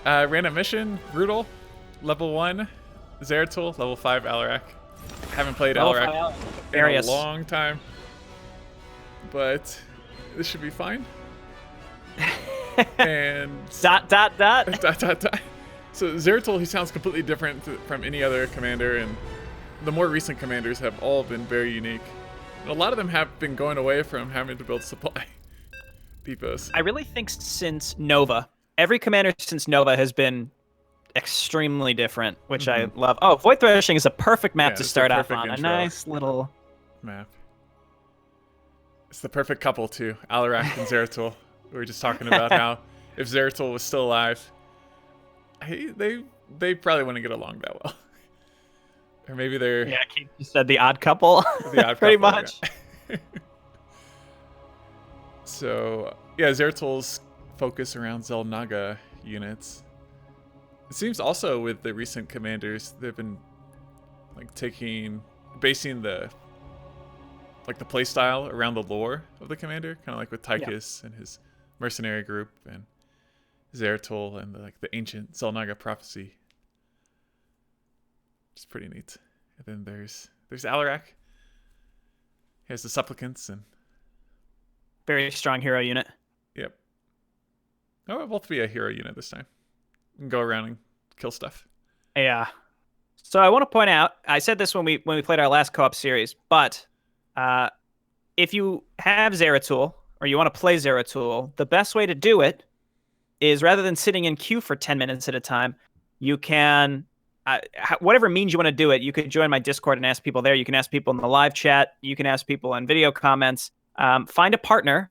Random mission, Brutal, level 1, Zeratul, level 5, Alarak. Haven't played Alarak in a long time, but this should be fine. And dot. dot, dot, dot. So Zeratul, he sounds completely different from any other commander, and the more recent commanders have all been very unique. And a lot of them have been going away from having to build supply depots. I really think since Nova, every commander since Nova has been extremely different, which I love. Oh, Void Threshing is a perfect map to start off on. A nice little map. It's the perfect couple too, Alarak and Zeratul. We were just talking about how if Zeratul was still alive, they probably wouldn't get along that well. Or maybe they're... Yeah, Keith just said the odd couple. The odd pretty couple, much. Yeah. So, yeah, Zeratul's focus around Xel'Naga units. It seems also with the recent commanders, they've been like basing the playstyle around the lore of the commander, kind of like with Tychus and his mercenary group, and Zeratul and the ancient Xel'Naga prophecy. It's pretty neat. And then there's Alarak. He has the supplicants and very strong hero unit. Yep. Oh, we'll both be a hero unit this time. And go around and kill stuff. Yeah. So I want to point out, I said this when we played our last co-op series, but if you have Zeratul or you want to play Zeratul, the best way to do it is rather than sitting in queue for 10 minutes at a time, you can whatever means you want to do it, you could join my Discord and ask people there. You can ask people in the live chat. You can ask people in video comments. Find a partner.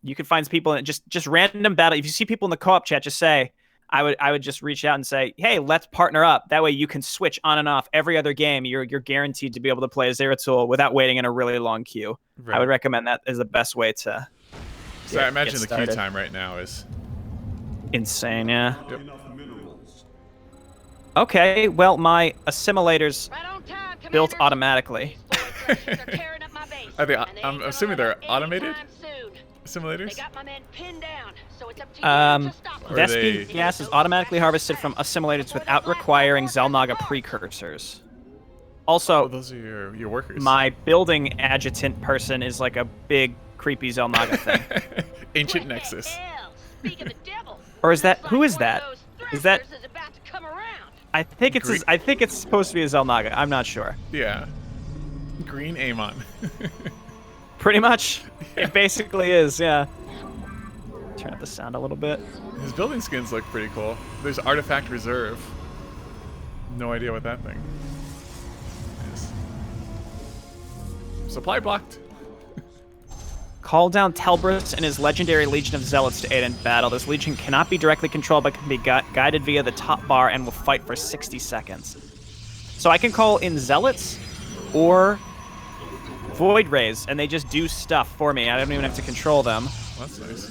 You can find people in just random battle. If you see people in the co-op chat, just say, I would just reach out and say, hey, let's partner up. That way you can switch on and off every other game. You're guaranteed to be able to play as Zeratul without waiting in a really long queue. Right. I would recommend that as the best way to. So I imagine the queue time right now is insane. Yeah. Yep. Okay, well, my assimilators built automatically. I'm assuming they're automated assimilators? Vespene gas is automatically harvested from assimilators without requiring Xel'Naga precursors. Also, those are your workers. My building adjutant person is like a big, creepy Xel'Naga thing. Ancient Nexus. Or is that... Who is that? Is that... I think it's supposed to be a Xel'Naga. I'm not sure. Yeah. Green Amon. Pretty much. Yeah. It basically is, yeah. Turn up the sound a little bit. His building skins look pretty cool. There's Artifact Reserve. No idea what that thing is. Supply blocked. Call down Telbrus and his legendary Legion of Zealots to aid in battle. This legion cannot be directly controlled, but can be guided via the top bar and will fight for 60 seconds. So I can call in Zealots or Void Rays, and they just do stuff for me. I don't even have to control them. Well, that's nice.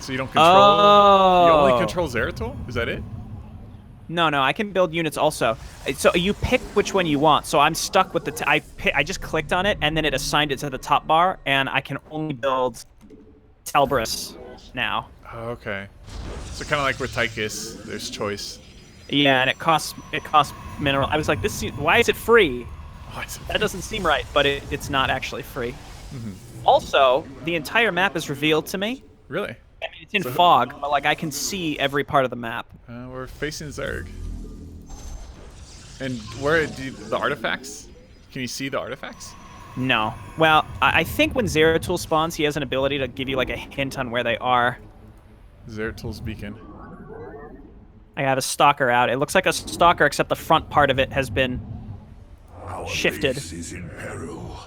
So you don't control... Oh. You only control Zeratul? Is that it? No, I can build units also. So you pick which one you want. So I'm stuck with the... I just clicked on it, and then it assigned it to the top bar, and I can only build Telbrus now. Oh, okay. So kind of like with Tychus, there's choice. Yeah, and it costs mineral. I was like, why is it free? That doesn't seem right, but it's not actually free. Mm-hmm. Also, the entire map is revealed to me. Really? I mean, it's in fog, but like I can see every part of the map. We're facing Zerg. And where do the artifacts? Can you see the artifacts? No. Well, I think when Zeratul spawns, he has an ability to give you like a hint on where they are. Zeratul's beacon. I have a stalker out. It looks like a stalker, except the front part of it has been shifted. Base is in peril.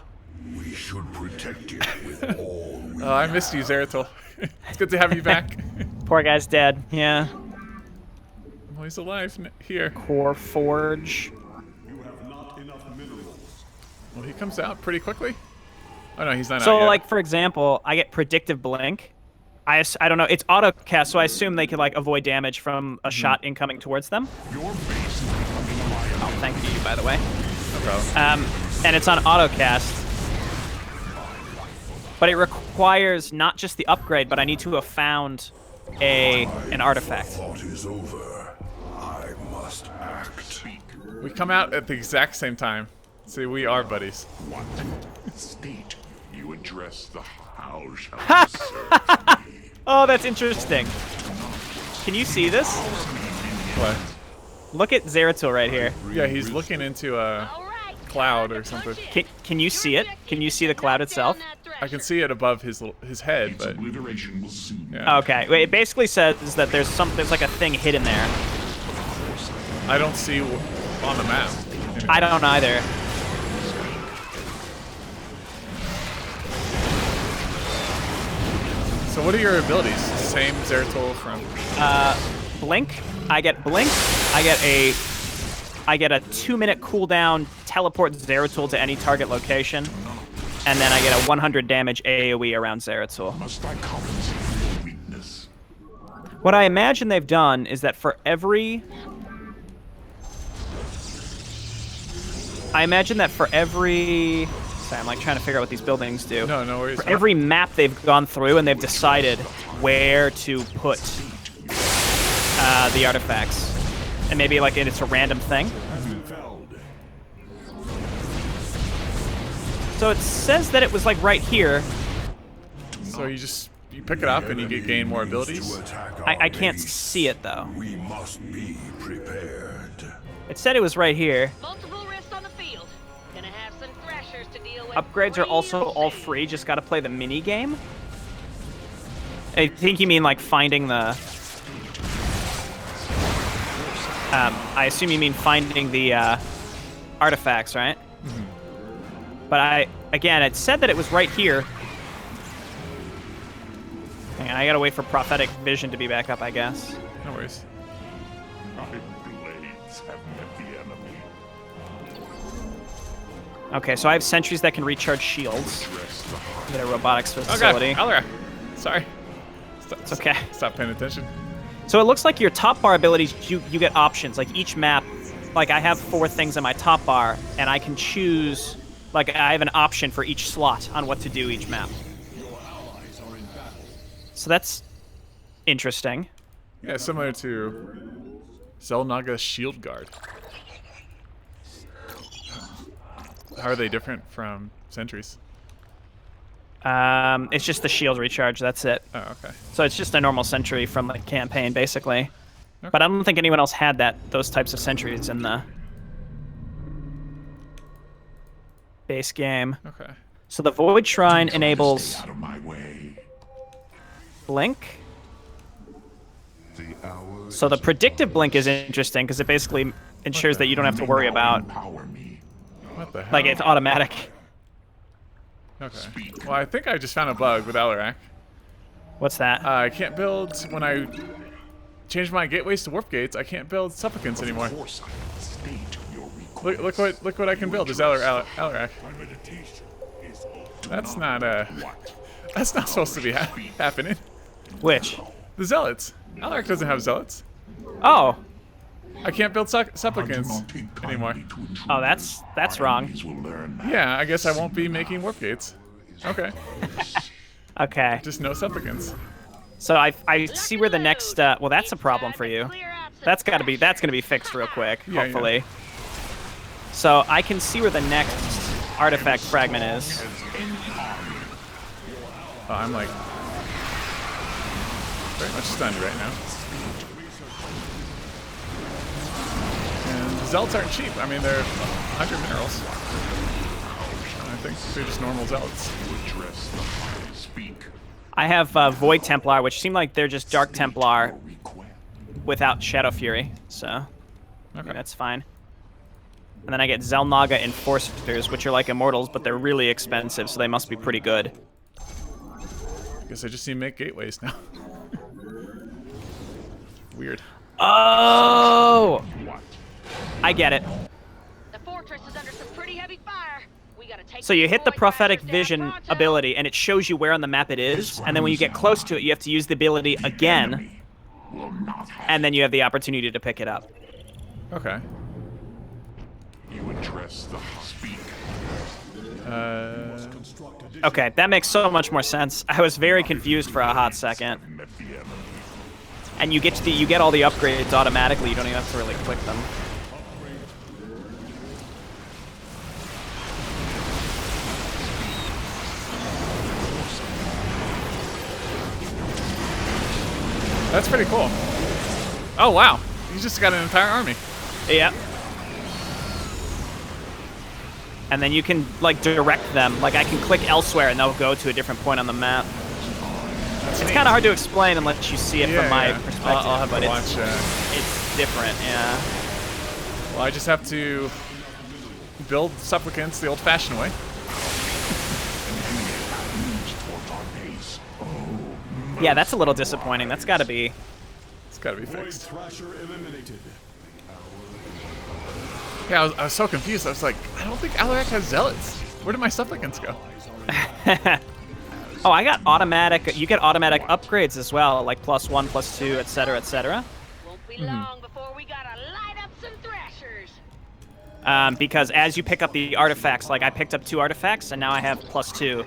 We should protect it with all we Oh, I missed you, Zeratul. It's good to have you back. Poor guy's dead. Yeah. Well, he's alive here. Core Forge. You have not enough minerals. Well, he comes out pretty quickly. Oh no, he's not out So, yet. like, for example, I get predictive blink. I don't know. It's auto cast, so I assume they could like avoid damage from a shot incoming towards them. Your base is becoming a liability. Oh, thank you, by the way. No problem. And it's on auto cast. But it requires not just the upgrade, but I need to have found an artifact. Thought is over. I must act. We come out at the exact same time. See, we are buddies. What state you address the how shall I serve me? Oh, that's interesting. Can you see this? What? Look at Zeratul right here. Yeah, he's looking into a cloud or something. Can you see it? Can you see the cloud itself? I can see it above his head, but Obliteration will soon. yeah. Okay, wait, it basically says that there's like a thing hidden there. I don't see on the map. Anyway. I don't either. So what are your abilities? Same Zeratul from... Blink. I get blink. I get a 2-minute cooldown, teleport Zeratul to any target location, and then I get a 100 damage AoE around Zeratul. Must I compensate for your weakness? What I imagine they've done is that for every... Sorry, I'm like trying to figure out what these buildings do. No, no worries. For every map they've gone through and they've decided where to put the artifacts. And maybe like it's a random thing. So it says that it was like right here. So you pick it up and you gain more abilities? I can't see it though. We must be prepared. It said it was right here. Multiple rifts on the field. Gonna have some thrashers to deal with. Upgrades are also all free, just gotta play the mini game. I think you mean like finding the... I assume you mean finding the artifacts, right? Mm-hmm. But again, it said that it was right here. Hang on, I gotta wait for prophetic vision to be back up, I guess. No worries. My blades have met the enemy. Okay, so I have sentries that can recharge shields. Get a robotics facility. Oh god, Alarak. Sorry. It's okay. Stop paying attention. So it looks like your top bar abilities, you get options. Like each map, like I have 4 things in my top bar, and I can choose, like I have an option for each slot on what to do each map. So that's interesting. Yeah, similar to Xel'Naga's Shield Guard. How are they different from sentries? It's just the shield recharge, that's it. Oh, okay. So it's just a normal sentry from the campaign, basically. Okay. But I don't think anyone else had those types of sentries in the base game. Okay. So the Void Shrine enables Stay out of my way. Blink. The hour So the predictive blink is interesting because it basically ensures that you don't have to worry about, empower me. What the hell? like, it's automatic. Okay. Well, I think I just found a bug with Alarak. What's that? I can't build, when I change my gateways to warp gates, I can't build supplicants anymore. Foresight, state your request. Look what I can build. Is Alarak. My meditation is That's not supposed to be happening. Which? The zealots. Alarak doesn't have zealots. Oh. I can't build supplicants anymore. Oh, that's wrong. Yeah, I guess I won't be making warp gates. Okay. Okay. Just no supplicants. So I see where the next well, that's a problem for you. That's gonna be fixed real quick, Yeah, hopefully. So I can see where the next artifact fragment is. Oh, I'm like very much stunned right now. And the zealots aren't cheap. I mean, they're 100 minerals. I think they're just normal zealots. I have Void Templar, which seem like they're just Dark Templar without Shadow Fury, so Okay. that's fine. And then I get Xel'Naga Enforcers, which are like Immortals, but they're really expensive, so they must be pretty good. I guess I just need to make gateways now. Weird. Oh! I get it. The fortress is under some pretty heavy fire. We gotta take So you hit the Void Prophetic Riders down Vision pronto. ability, and it shows you where on the map it is, and then when you get close to it, you have to use the ability again, and then you have the opportunity to pick it up. Okay. You address the speak. Okay, that makes so much more sense. I was very confused for a hot second. And you get all the upgrades automatically. You don't even have to really click them. That's pretty cool. Oh wow, you just got an entire army. Yeah. And then you can like direct them. Like I can click elsewhere and they'll go to a different point on the map. It's kind of hard to explain unless you see it from my perspective. I'll have to watch. It's different, yeah. Well, I just have to build supplicants the old-fashioned way. Yeah, that's a little disappointing. That's got to be. It's got to be fixed. Yeah, I was so confused. I was like, I don't think Alarak has zealots. Where did my supplicants go? Oh, I got automatic. You get automatic upgrades as well, like +1, +2, etc., etc. Won't be long before we gotta light up some thrashers. Because as you pick up the artifacts, like I picked up 2 artifacts and now I have +2.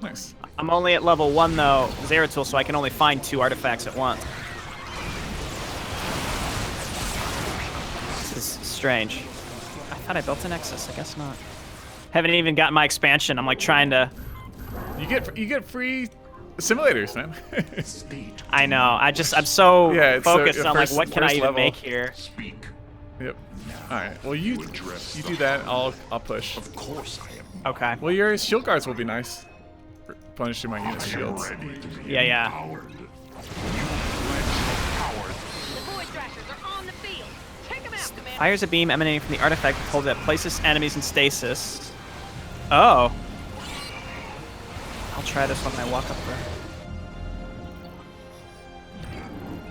Nice. I'm only at level 1 though, Zeratul, so I can only find 2 artifacts at once. This is strange. I thought I built a Nexus. I guess not. Haven't even gotten my expansion. I'm like trying to. You get free simulators, man. I know. I'm so focused so on like what can I even level. make here. Yep. All right. Well, you do that. I'll push. Of course I am. Okay. Well, your shield guards will be nice. For punishing my unit's shields. Yeah. The void thrashers are on the field. Take them out, Commander. Fires a beam emanating from the artifact hold that places enemies in stasis. Oh. I'll try this when I walk up there.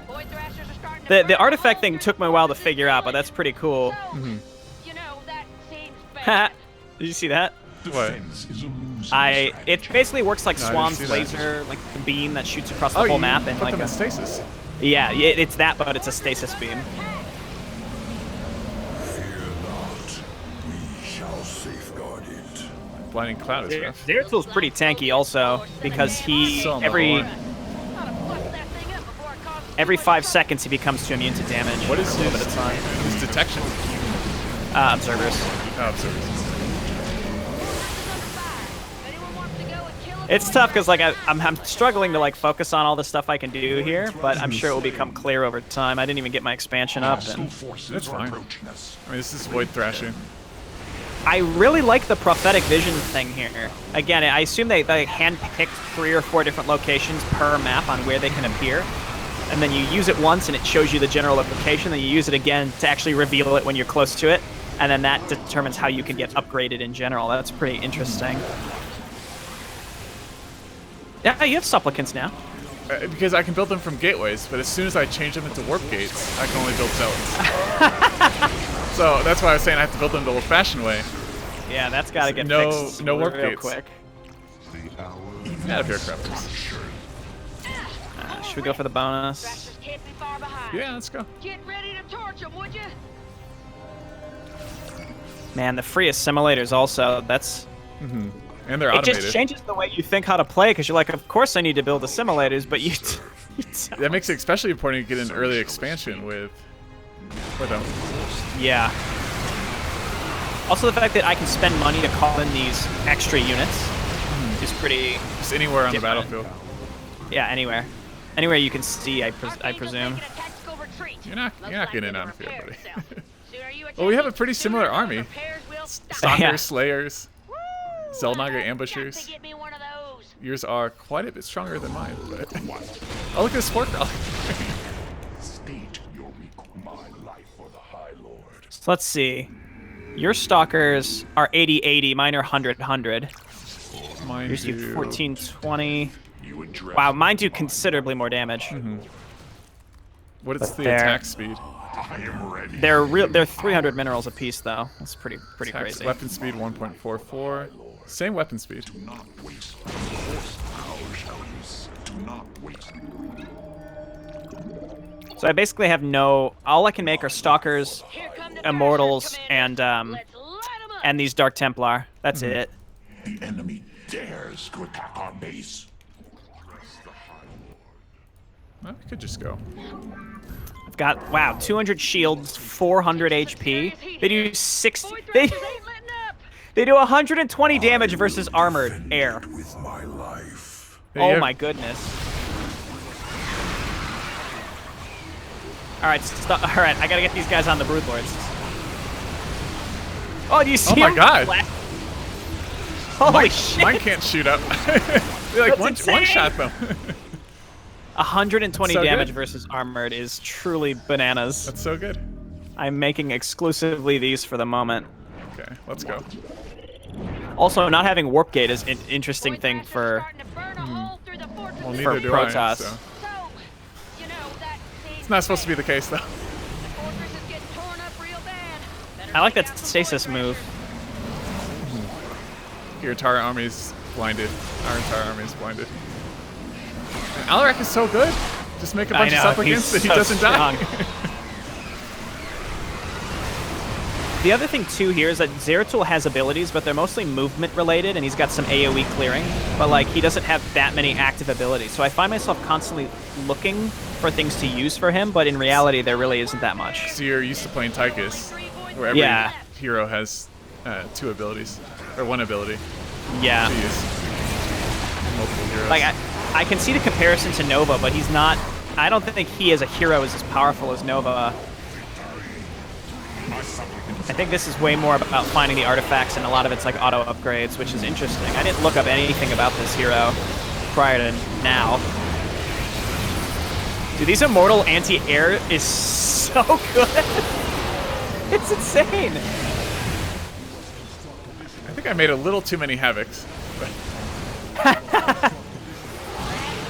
Void thrashers are starting to The burn artifact all thing over took me a while to the figure out, but that's pretty cool. So, you know, that seems Haha. bad. Did you see that? What? It basically works like No, I didn't Swan's see that. laser, like the beam that shoots across the Oh, whole you map, and put like them in stasis. yeah, it's that, but it's a stasis beam. Fear not. We shall safeguard it. Blinding cloud is rough. Zeratul's pretty tanky also because he So every number Gotta bust that thing up before it causes every too much 5 trouble. seconds he becomes too immune to damage. What is for a little bit of time? his detection? Observers. Oh, observers. It's tough because like I'm struggling to like focus on all the stuff I can do here, but I'm sure it will become clear over time. I didn't even get my expansion up, and That's fine. I mean, this is Void Thrashing. I really like the prophetic vision thing here. Again, I assume they hand-picked 3 or 4 different locations per map on where they can appear, and then you use it once and it shows you the general location, then you use it again to actually reveal it when you're close to it, and then that determines how you can get upgraded in general. That's pretty interesting. Yeah, you have supplicants now. Because I can build them from gateways, but as soon as I change them into warp gates, I can only build zealots. So that's why I was saying I have to build them the old-fashioned way. Yeah, that's got to get No- fixed no warp real gates. quick. Get out of here, crafters. Should we go for the bonus? Thrashers can't be far behind. Yeah, let's go. Get ready to torch them, would you? Man, the free assimilators also, that's... And they're It automated. just changes the way you think how to play, because you're like, of course I need to build assimilators, but you That makes it especially important to get an early expansion with them. Yeah. Also, the fact that I can spend money to call in these extra units is pretty... Just anywhere on Different. the battlefield. Yeah, anywhere. Anywhere you can see, I presume. You're not getting in on the field, buddy. Well, Well, we have a pretty similar army. Stalkers, Yeah. Slayers, Zelnaga Ambushers. Get me one of those. Yours are quite a bit stronger than mine, but... Oh, look at this sport crawler. State your my life for the High Lord. So let's see. Your stalkers are 80-80, mine are 100-100. Mine Yours do do 14-20. You address Wow, mine do considerably more damage. What is the There. attack speed? I am ready. They're 300 minerals apiece though. That's pretty Attack crazy. weapon speed 1.44. Same weapon speed. Do not waste. How shall you say? Do not waste. So I basically have no. All I can make are stalkers, Here come the immortals, thrashers, and Commander. Let's light 'em up. and these Dark Templar. That's it. the enemy dares to attack our base. Well, we could just go. I've got, wow, 200 shields, 400 HP. They do 60. Boy They, thrusters ain't letting up. they do 120 damage versus armored air. With my life. Yeah, Oh yeah. my goodness. All right, all right. I gotta get these guys on the Broodlords. Oh, do you see Oh my him? God. Holy Mine, shit! mine can't shoot up. They like That's one insane. shot them. 120 That's so damage good. versus armored is truly bananas. That's so good. I'm making exclusively these for the moment. Okay, let's go. Also, not having warp gate is an interesting Boy thing thrusters for. starting to burn a hole through the fortress. Well, For neither do I. Protoss. So. So, you know, that It's not supposed to be the case though. The fortress is getting torn up real bad. Better I like take that out some stasis boy move. thrashers. Your entire army's blinded. Our entire army's blinded. And Alarak is so good. Just make a bunch of I know, supplicants that he's he so doesn't die. strong. The other thing too here is that Zeratul has abilities, but they're mostly movement related, and he's got some AoE clearing. But like he doesn't have that many active abilities, so I find myself constantly looking for things to use for him. But in reality, there really isn't that much. So you're used to playing Tychus, where every Yeah. hero has 2 abilities, or 1 ability Yeah. to use. Multiple heroes. Like I can see the comparison to Nova, but he's not. I don't think he as a hero is as powerful as Nova. I think this is way more about finding the artifacts, and a lot of it's like auto upgrades, which is interesting. I didn't look up anything about this hero prior to now. Dude, these immortal anti-air is so good. It's insane. I think I made a little too many havocs.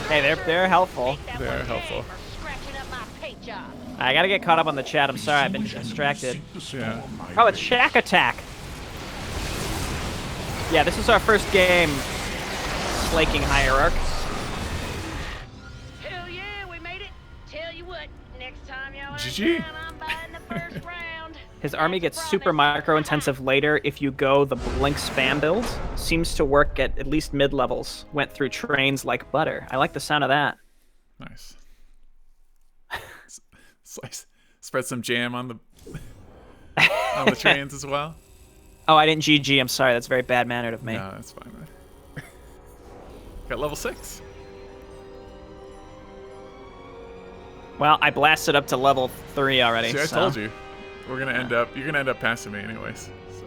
Hey, they're helpful. Take that They're one helpful. for scratching up my paint job. I gotta get caught up on the chat. I'm sorry, I've been distracted. Yeah. Oh, it's Shack Attack. Yeah, this is our first game slaking Hierarch. Hell yeah, we made it. Tell you what, next time y'all are GG. down, I'm buying the first round. His army That's gets a super promise. micro-intensive later if you go the Blink spam build. Seems to work at least mid-levels. Went through trains like butter. I like the sound of that. Nice. Slice. Spread some jam on the trains as well. Oh, I didn't GG. I'm sorry. That's very bad-mannered of me. No, that's fine. Man. Got level 6. Well, I blasted up to level 3 already. See, I so. told you. We're gonna end up. You're gonna end up passing me anyways. So.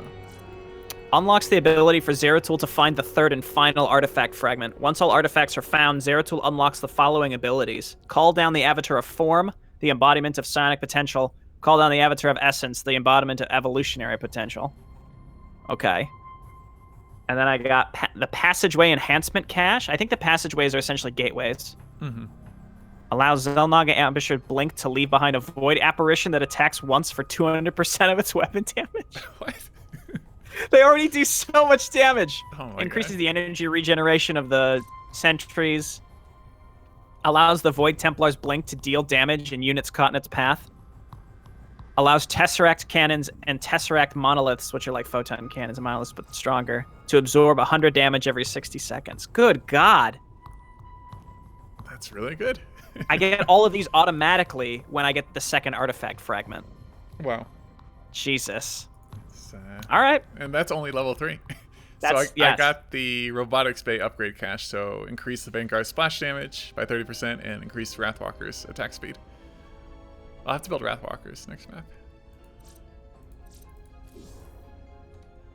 Unlocks the ability for Zeratul to find the third and final artifact fragment. Once all artifacts are found, Zeratul unlocks the following abilities. Call down the Avatar of Form, the embodiment of psionic potential. Call down the Avatar of Essence, the embodiment of evolutionary potential. Okay. And then I got the Passageway Enhancement Cache. I think the passageways are essentially gateways. Mm-hmm. Allows Xel'Naga Ambusher Blink to leave behind a void apparition that attacks once for 200% of its weapon damage. What? They already do so much damage. Oh my Increases God. the energy regeneration of the sentries. Allows the Void Templar's Blink to deal damage in units caught in its path. Allows Tesseract cannons and Tesseract monoliths, which are like photon cannons and monoliths but stronger, to absorb 100 damage every 60 seconds. Good God. That's really good. I get all of these automatically when I get the second artifact fragment. Wow. Jesus. So, All right. and that's only level 3. That's- I yes. got the Robotics Bay upgrade cache, so increase the Vanguard splash damage by 30% and increase Wrathwalker's attack speed. I'll have to build Wrathwalkers next map.